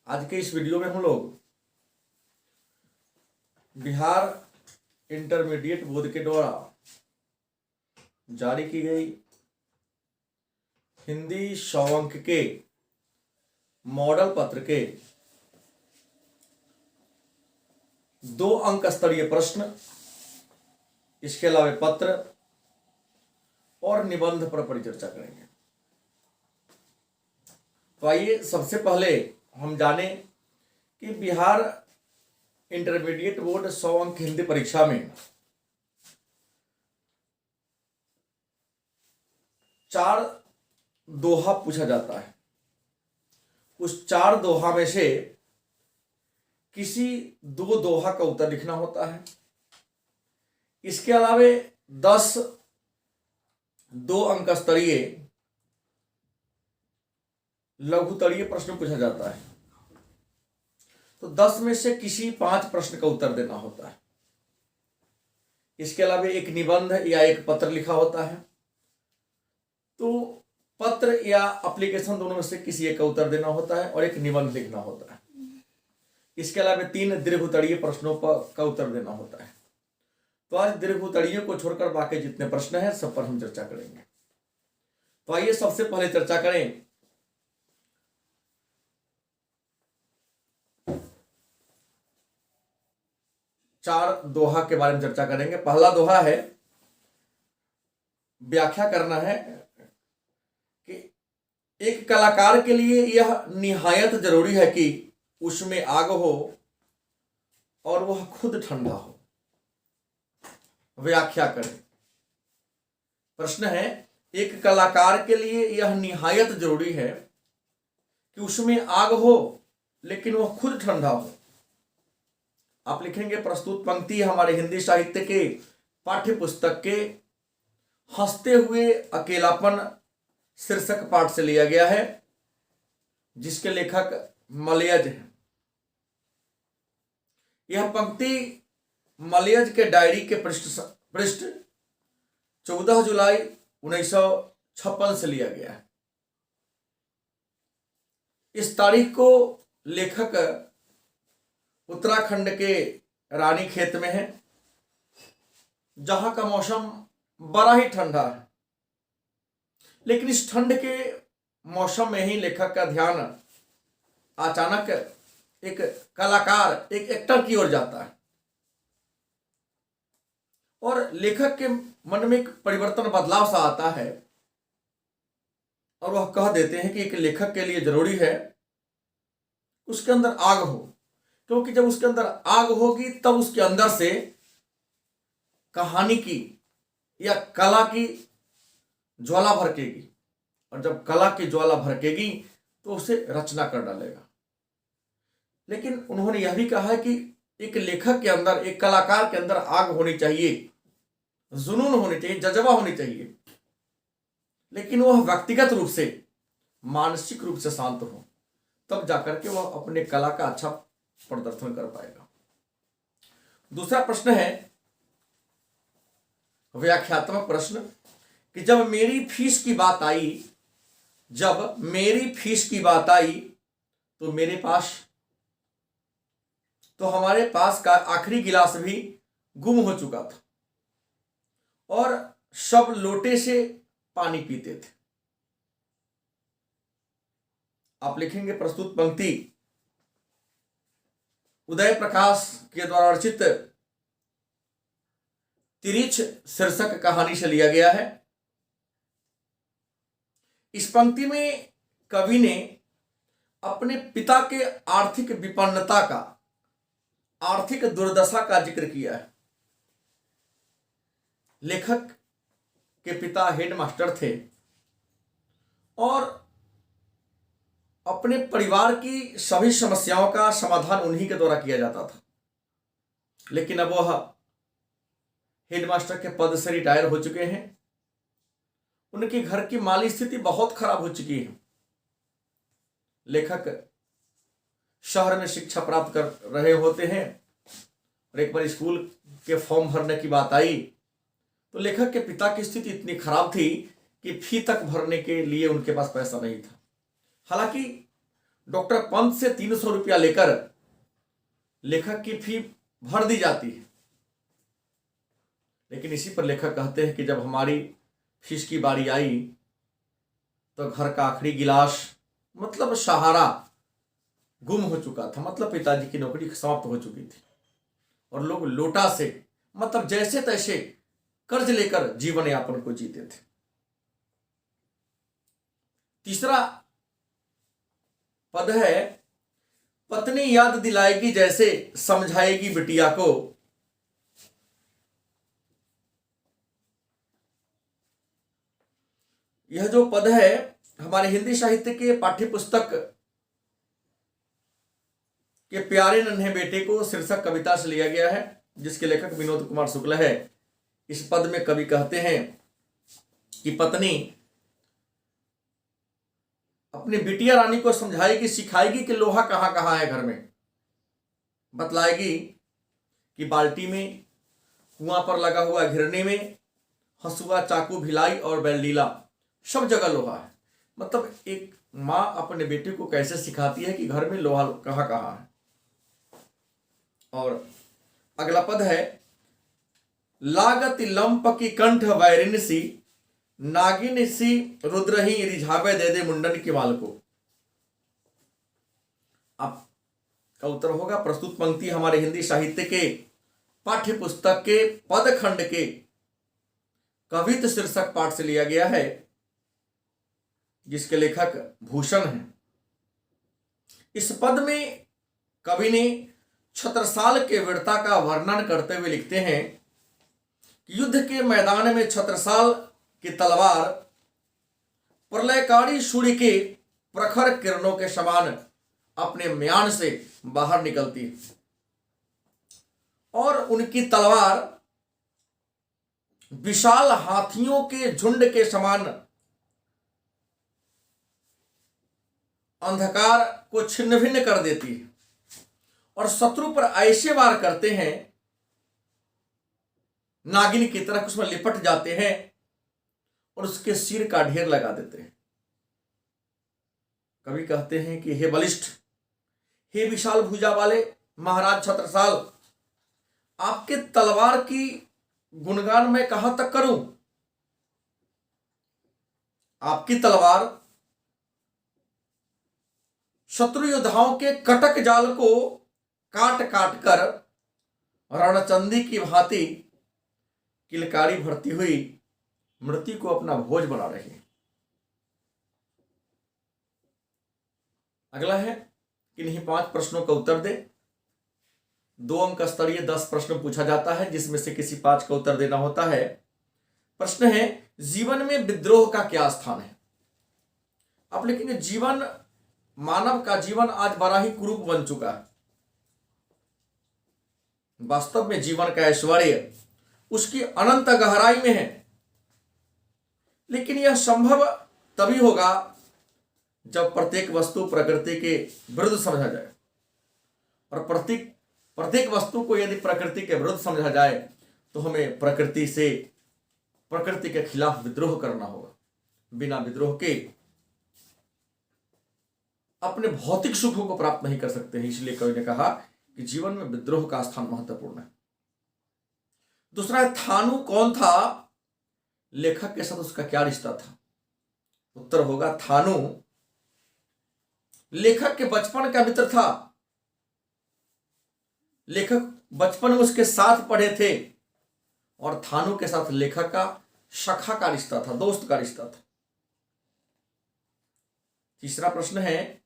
आज के इस वीडियो में हम लोग बिहार इंटरमीडिएट बोर्ड के द्वारा जारी की गई हिंदी 100 अंक के मॉडल पत्र के 2 अंक स्तरीय प्रश्न, इसके अलावा पत्र और निबंध पर परिचर्चा करेंगे। तो आइए सबसे पहले हम जाने कि बिहार इंटरमीडिएट बोर्ड 100 अंक हिंदी परीक्षा में 4 दोहा पूछा जाता है। उस 4 दोहा में से किसी 2 दोहा का उत्तर लिखना होता है। इसके अलावे 10 2 अंक स्तरीय लघुतरीय प्रश्न पूछा जाता है। तो 10 में से किसी 5 प्रश्न का उत्तर देना होता है। इसके अलावा एक निबंध या एक पत्र लिखा होता है। तो पत्र या एप्लीकेशन दोनों में से किसी एक का उत्तर देना होता है और एक निबंध लिखना होता है। इसके अलावा 3 दीर्घोत्तरीय प्रश्नों का उत्तर देना होता है। तो आज दीर्घोत्तरीय को छोड़कर बाकी जितने प्रश्न हैं सब पर हम चर्चा करेंगे। तो आइए सबसे पहले चर्चा करें चार दोहा के बारे में चर्चा करेंगे। पहला दोहा है, व्याख्या करना है कि एक कलाकार के लिए यह निहायत जरूरी है कि उसमें आग हो और वह खुद ठंडा हो। व्याख्या करें। प्रश्न है, एक कलाकार के लिए यह निहायत जरूरी है कि उसमें आग हो लेकिन वह खुद ठंडा हो। आप लिखेंगे प्रस्तुत पंक्ति हमारे हिंदी साहित्य के पाठ्य पुस्तक के हंसते हुए अकेलापन शीर्षक पाठ से लिया गया है, जिसके लेखक मलयज हैं। यह पंक्ति मलयज के डायरी के पृष्ठ 14 जुलाई 1956 से लिया गया है। इस तारीख को लेखक उत्तराखंड के रानीखेत में है, जहां का मौसम बड़ा ही ठंडा है। लेकिन इस ठंड के मौसम में ही लेखक का ध्यान अचानक एक कलाकार, एक एक्टर की ओर जाता है और लेखक के मन में एक परिवर्तन, बदलाव सा आता है और वह कह देते हैं कि एक लेखक के लिए जरूरी है उसके अंदर आग हो, क्योंकि जब उसके अंदर आग होगी तब उसके अंदर से कहानी की या कला की ज्वाला भड़केगी, और जब कला की ज्वाला भड़केगी तो उसे रचना कर डालेगा। लेकिन उन्होंने यह भी कहा है कि एक लेखक के अंदर, एक कलाकार के अंदर आग होनी चाहिए, जुनून होनी चाहिए, जज्बा होनी चाहिए, लेकिन वह व्यक्तिगत रूप से, मानसिक रूप से शांत हो, तब जाकर के वह अपने कला का अच्छा प्रदर्शन कर पाएगा। दूसरा प्रश्न है व्याख्यात्मक प्रश्न कि जब मेरी फीस की बात आई तो हमारे पास का आखिरी गिलास भी गुम हो चुका था और सब लोटे से पानी पीते थे। आप लिखेंगे प्रस्तुत पंक्ति उदय प्रकाश के द्वारा रचित तिरिछ शीर्षक कहानी से लिया गया है। इस पंक्ति में कवि ने अपने पिता के आर्थिक विपन्नता का, आर्थिक दुर्दशा का जिक्र किया है। लेखक के पिता हेडमास्टर थे और अपने परिवार की सभी समस्याओं का समाधान उन्हीं के द्वारा किया जाता था। लेकिन अब वह हेडमास्टर के पद से रिटायर हो चुके हैं। उनके घर की माली स्थिति बहुत खराब हो चुकी है। लेखक शहर में शिक्षा प्राप्त कर रहे होते हैं और एक बार स्कूल के फॉर्म भरने की बात आई तो लेखक के पिता की स्थिति इतनी खराब थी कि फी तक भरने के लिए उनके पास पैसा नहीं था। हालांकि डॉक्टर पंत से 300 रुपया लेकर लेखक की फी भर दी जाती है। लेकिन इसी पर लेखक कहते हैं कि जब हमारी फीस की बारी आई तो घर का आखिरी गिलास मतलब सहारा गुम हो चुका था, मतलब पिताजी की नौकरी समाप्त हो चुकी थी और लोग लोटा से मतलब जैसे तैसे कर्ज लेकर जीवन यापन को जीते थे। तीसरा पद है, पत्नी याद दिलाएगी जैसे समझाएगी बिटिया को। यह जो पद है हमारे हिंदी साहित्य के पाठ्य पुस्तक के प्यारे नन्हे बेटे को शीर्षक कविता से लिया गया है, जिसके लेखक विनोद कुमार शुक्ल है। इस पद में कवि कहते हैं कि पत्नी अपनी बिटिया रानी को समझाएगी, सिखाएगी कि लोहा कहां कहां है घर में, बतलाएगी कि बाल्टी में, कुआं पर लगा हुआ घिरनी में, हंसुआ, चाकू, भिलाई और बेलडीला सब जगह लोहा है। मतलब एक माँ अपने बेटे को कैसे सिखाती है कि घर में लोहा कहां कहां है। और अगला पद है, लागत लंप की कंठ वैरिन सी, नागिन सी रुद्रही रिझावे दे दे मुंडन के बाल को। आपका उत्तर होगा, प्रस्तुत पंक्ति हमारे हिंदी साहित्य के पाठ्य पुस्तक के पद खंड के कवित शीर्षक पाठ से लिया गया है, जिसके लेखक भूषण हैं। इस पद में कवि ने छत्रसाल के वीरता का वर्णन करते हुए लिखते हैं कि युद्ध के मैदान में छत्रसाल की तलवार प्रलयकारी सूर्य के प्रखर किरणों के समान अपने म्यान से बाहर निकलती है और उनकी तलवार विशाल हाथियों के झुंड के समान अंधकार को छिन्न भिन्न कर देती है और शत्रु पर ऐसे वार करते हैं, नागिन की तरह उसमें लिपट जाते हैं और उसके सिर का ढेर लगा देते हैं। कवि कहते हैं कि हे बलिष्ठ, हे विशाल भुजा वाले महाराज छत्रसाल, आपके तलवार की गुणगान मैं कहां तक करूं। आपकी तलवार शत्रु योद्धाओं के कटक जाल को काट काट कर रणचंदी की भांति किलकारी भरती हुई मृत्यु को अपना भोज बना रही है। अगला है कि इन्हीं 5 प्रश्नों का उत्तर दे। 2 अंक स्तरीय 10 प्रश्न पूछा जाता है, जिसमें से किसी 5 का उत्तर देना होता है। प्रश्न है, जीवन में विद्रोह का क्या स्थान है। आप लिखेंगे, जीवन, मानव का जीवन आज बड़ा ही कुरूप बन चुका है। वास्तव में जीवन का ऐश्वर्य उसकी अनंत गहराई में है, लेकिन यह संभव तभी होगा जब प्रत्येक वस्तु प्रकृति के विरुद्ध समझा जाए। और प्रत्येक वस्तु को यदि प्रकृति के विरुद्ध समझा जाए तो हमें प्रकृति के खिलाफ विद्रोह करना होगा। बिना विद्रोह के अपने भौतिक सुखों को प्राप्त नहीं कर सकते हैं। इसलिए कवि ने कहा कि जीवन में विद्रोह का स्थान महत्वपूर्ण है। दूसरा है, थानू कौन था, लेखक के साथ उसका क्या रिश्ता था। उत्तर होगा, थानू लेखक के बचपन का मित्र था। लेखक बचपन में उसके साथ पढ़े थे और थानू के साथ लेखक का सखा का रिश्ता था, दोस्त का रिश्ता था। तीसरा प्रश्न है,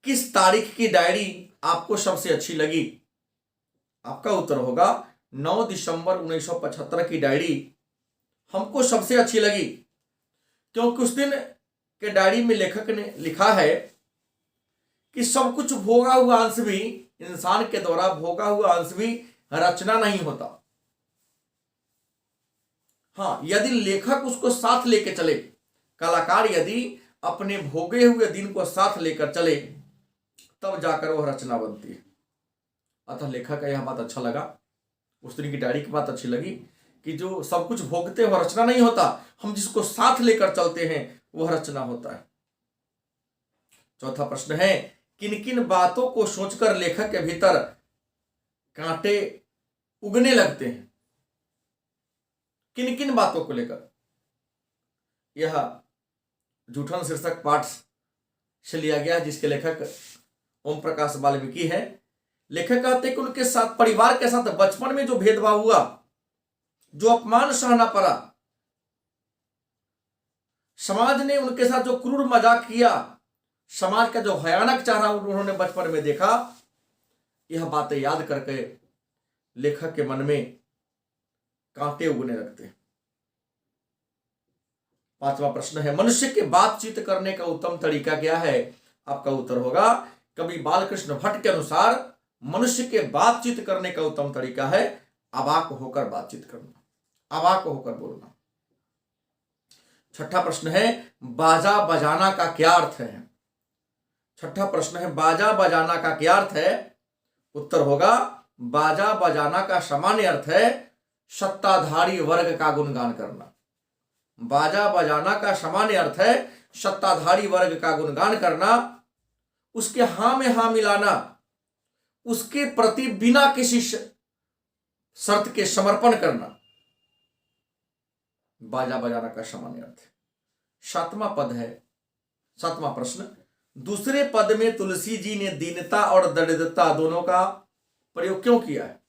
किस तारीख की डायरी आपको सबसे अच्छी लगी। आपका उत्तर होगा, 9 दिसंबर 1975 की डायरी हमको सबसे अच्छी लगी, क्योंकि उस दिन के डायरी में लेखक ने लिखा है कि सब कुछ भोगा हुआ अंश भी, इंसान के द्वारा भोगा हुआ अंश भी रचना नहीं होता। हाँ, यदि लेखक उसको साथ लेके चले, कलाकार यदि अपने भोगे हुए दिन को साथ लेकर चले, तब जाकर वह रचना बनती है। अतः लेखक का यह बात अच्छा लगा, उस दिन की डायरी की बात अच्छी लगी कि जो सब कुछ भोगते वह रचना नहीं होता, हम जिसको साथ लेकर चलते हैं वह रचना होता है। चौथा प्रश्न है, किन किन बातों को सोचकर लेखक के भीतर कांटे उगने लगते हैं, किन किन बातों को लेकर। यह जूठन शीर्षक पाठ से लिया गया, जिसके लेखक ओम प्रकाश वाल्मीकि है। लेखक कहते हैं कि उनके साथ, परिवार के साथ बचपन में जो भेदभाव हुआ, जो अपमान सहना पड़ा, समाज ने उनके साथ जो क्रूर मजाक किया, समाज का जो भयानक चेहरा उन्होंने बचपन में देखा, यह बातें याद करके लेखक के मन में कांटे उगने लगते हैं। 5वां प्रश्न है, मनुष्य के बातचीत करने का उत्तम तरीका क्या है? आपका उत्तर होगा, कवि बालकृष्ण भट्ट के अनुसार मनुष्य के बातचीत करने का उत्तम तरीका है अवाक होकर बातचीत करना, अवाक होकर बोलना। 6ठा प्रश्न है, बाजा बजाना का क्या अर्थ है? 6ठा प्रश्न है, बाजा बजाना का क्या अर्थ है? उत्तर होगा, बाजा बजाना का सामान्य अर्थ है सत्ताधारी वर्ग का गुणगान करना। बाजा बजाना का सामान्य अर्थ है सत्ताधारी वर्ग का गुणगान करना, उसके हां में हां मिलाना, उसके प्रति बिना किसी शर्त के समर्पण करना, बाजा बजाना का सामान्य अर्थ है। 7वां पद है, 7वां प्रश्न, दूसरे पद में तुलसी जी ने दीनता और दरिद्रता दोनों का प्रयोग क्यों किया है?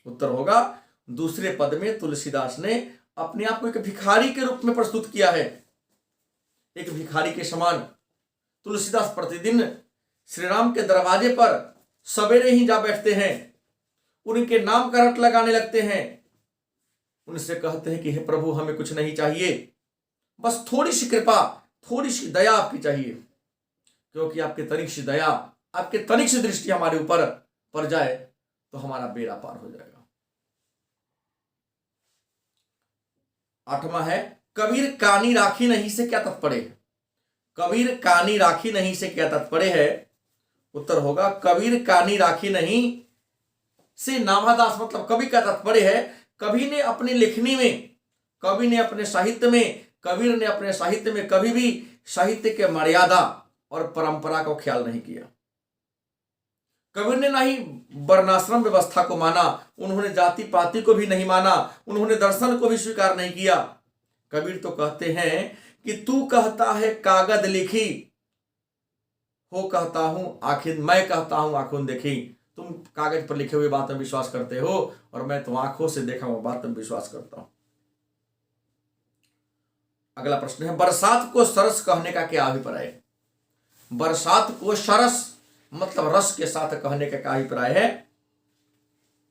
उत्तर होगा, दूसरे पद में तुलसीदास ने अपने आप को एक भिखारी के रूप में प्रस्तुत किया है। एक भिखारी के समान तुलसीदास प्रतिदिन श्री राम के दरवाजे पर सवेरे ही जा बैठते हैं, उनके नाम का रट लगाने लगते हैं, उनसे कहते हैं कि हे प्रभु, हमें कुछ नहीं चाहिए, बस थोड़ी सी कृपा, थोड़ी सी दया आपकी चाहिए, क्योंकि आपके तनिक सी दया, आपके तनिक सी दृष्टि हमारे ऊपर पड़ जाए तो हमारा बेड़ा पार हो जाएगा। 8वां है, कबीर कानी राखी नहीं से क्या तात्पर्य है? कबीर कानी राखी नहीं से क्या तात्पर्य है? उत्तर होगा, कबीर कानी राखी नहीं से नाभादास मतलब कवि का तात्पर्य है, कवि ने अपनी लिखनी में, कवि ने अपने साहित्य में, कबीर ने अपने साहित्य में कभी भी साहित्य के मर्यादा और परंपरा को ख्याल नहीं किया। कबीर ने ना ही वर्णाश्रम व्यवस्था को माना, उन्होंने जाति पाति को भी नहीं माना, उन्होंने दर्शन को भी स्वीकार नहीं किया। कबीर तो कहते हैं कि तू कहता है कागज लिखी हो, कहता हूं आखिर, मैं कहता हूं आंखों देखी। तुम कागज पर लिखे हुए बात में विश्वास करते हो और मैं तो आंखों से देखा हुआ बात में विश्वास करता हूं। अगला प्रश्न है, बरसात को सरस कहने का क्या अभिप्राय है? बरसात को सरस मतलब रस के साथ कहने का क्या अभिप्राय है?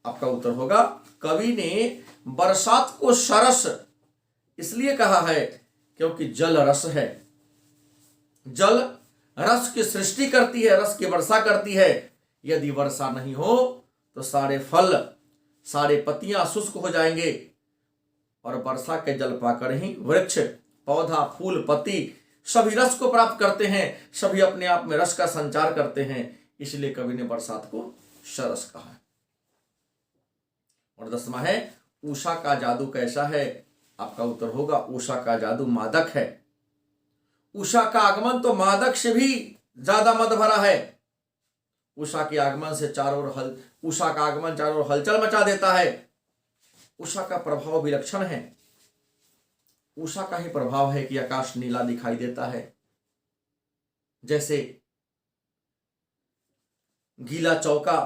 आपका उत्तर होगा, कवि ने बरसात को सरस इसलिए कहा है क्योंकि जल रस है, जल रस की सृष्टि करती है, रस की वर्षा करती है। यदि वर्षा नहीं हो तो सारे फल, सारे पत्तियां शुष्क हो जाएंगे और वर्षा के जल पाकर ही वृक्ष, पौधा, फूल, पत्ती सभी रस को प्राप्त करते हैं, सभी अपने आप में रस का संचार करते हैं। इसलिए कवि ने बरसात को सरस कहा है। और 10वां है, उषा का जादू कैसा है? आपका उत्तर होगा, उषा का जादू मादक है। उषा का आगमन तो मादक से भी ज्यादा मद भरा है। उषा के आगमन से उषा का आगमन चारों ओर हलचल मचा देता है। उषा का प्रभाव विलक्षण है। उषा का ही प्रभाव है कि आकाश नीला दिखाई देता है, जैसे गीला चौका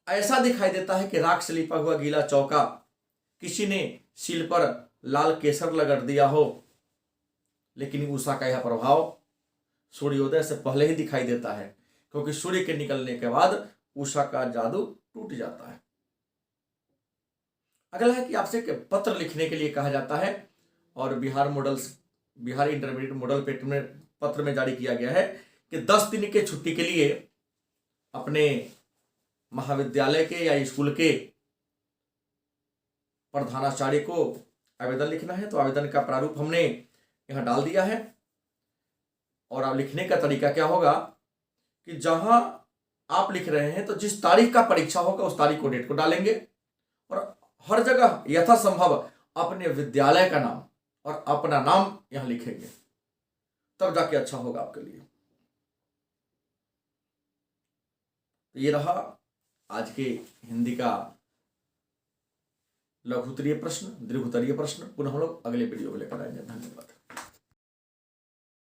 ऐसा दिखाई देता है कि राख से लिपा हुआ गीला चौका, किसी ने सील पर लाल केसर लगड़ दिया हो। लेकिन उषा का यह प्रभाव सूर्योदय से पहले ही दिखाई देता है, क्योंकि सूर्य के निकलने के बाद उषा का जादू टूट जाता है। अगला है कि आपसे पत्र लिखने के लिए कहा जाता है और बिहार इंटरमीडिएट मॉडल पत्र में जारी किया गया है कि 10 दिन के छुट्टी के लिए अपने महाविद्यालय के या स्कूल के प्रधानाचार्य को आवेदन लिखना है। तो आवेदन का प्रारूप हमने यहाँ डाल दिया है। और अब लिखने का तरीका क्या होगा कि जहां आप लिख रहे हैं तो जिस तारीख का परीक्षा होगा उस तारीख को, डेट को डालेंगे और हर जगह यथासंभव अपने विद्यालय का नाम और अपना नाम यहां लिखेंगे, तब जाके अच्छा होगा आपके लिए। तो ये रहा आज के हिंदी का लघुत्तरीय प्रश्न, दीर्घोत्तरीय प्रश्न। पुनः हम लोग अगले वीडियो को लेकर आएंगे। धन्यवाद।